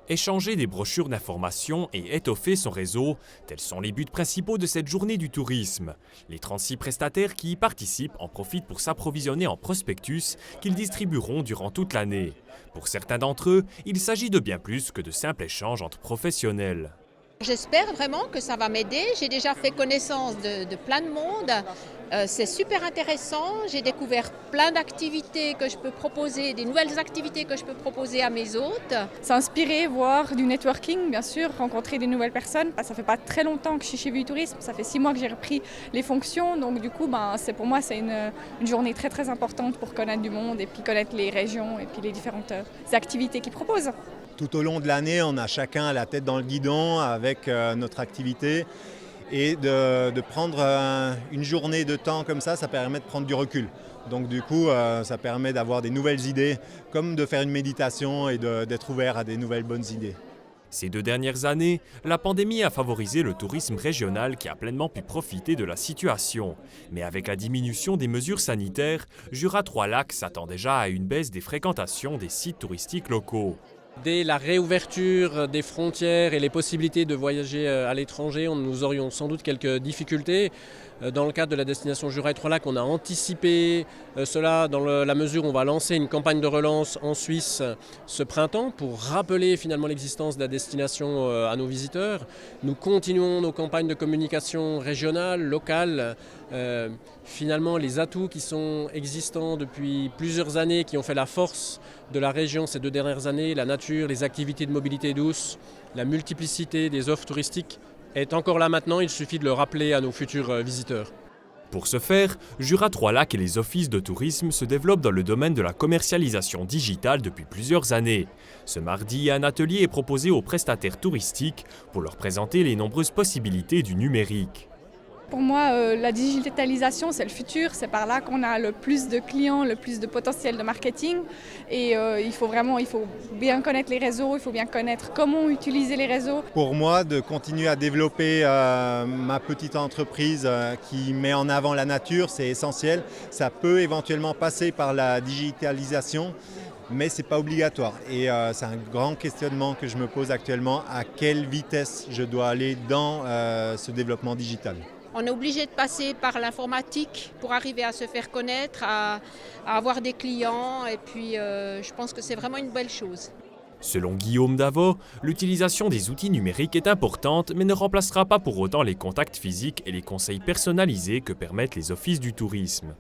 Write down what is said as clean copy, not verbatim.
Échanger des brochures d'information et étoffer son réseau, tels sont les buts principaux de cette journée du tourisme. Les 36 prestataires qui y participent en profitent pour s'approvisionner en prospectus qu'ils distribueront durant toute l'année. Pour certains d'entre eux, il s'agit de bien plus que de simples échanges entre professionnels. J'espère vraiment que ça va m'aider. J'ai déjà fait connaissance de plein de monde. C'est super intéressant. J'ai découvert plein d'activités que je peux proposer, des nouvelles activités que je peux proposer à mes hôtes. S'inspirer, voir du networking, bien sûr, rencontrer des nouvelles personnes. Ça fait pas très longtemps que je suis chez Vue Tourisme, ça fait 6 mois que j'ai repris les fonctions. Donc du coup, pour moi, c'est une journée très très importante pour connaître du monde et puis connaître les régions et puis les différentes activités qu'ils proposent. Tout au long de l'année, on a chacun la tête dans le guidon avec notre activité. Et de prendre une journée de temps comme ça permet de prendre du recul. Donc du coup, ça permet d'avoir des nouvelles idées, comme de faire une méditation et d'être ouvert à des nouvelles bonnes idées. Ces 2 dernières années, la pandémie a favorisé le tourisme régional qui a pleinement pu profiter de la situation. Mais avec la diminution des mesures sanitaires, Jura 3 Lacs s'attend déjà à une baisse des fréquentations des sites touristiques locaux. Dès la réouverture des frontières et les possibilités de voyager à l'étranger, nous aurions sans doute quelques difficultés. Dans le cadre de la destination Jura 3 Lacs, on a anticipé cela dans la mesure où on va lancer une campagne de relance en Suisse ce printemps pour rappeler finalement l'existence de la destination à nos visiteurs. Nous continuons nos campagnes de communication régionales, locales. Finalement, les atouts qui sont existants depuis plusieurs années, qui ont fait la force de la région ces 2 dernières années, la nature, les activités de mobilité douce, la multiplicité des offres touristiques, est encore là maintenant, il suffit de le rappeler à nos futurs visiteurs. Pour ce faire, Jura 3 Lacs et les offices de tourisme se développent dans le domaine de la commercialisation digitale depuis plusieurs années. Ce mardi, un atelier est proposé aux prestataires touristiques pour leur présenter les nombreuses possibilités du numérique. Pour moi, la digitalisation, c'est le futur. C'est par là qu'on a le plus de clients, le plus de potentiel de marketing. Et il faut bien connaître les réseaux, il faut bien connaître comment utiliser les réseaux. Pour moi, de continuer à développer ma petite entreprise qui met en avant la nature, c'est essentiel. Ça peut éventuellement passer par la digitalisation, mais ce n'est pas obligatoire. Et c'est un grand questionnement que je me pose actuellement, à quelle vitesse je dois aller dans ce développement digital. On est obligé de passer par l'informatique pour arriver à se faire connaître, à avoir des clients. Et puis, je pense que c'est vraiment une belle chose. Selon Guillaume Davot, l'utilisation des outils numériques est importante, mais ne remplacera pas pour autant les contacts physiques et les conseils personnalisés que permettent les offices du tourisme.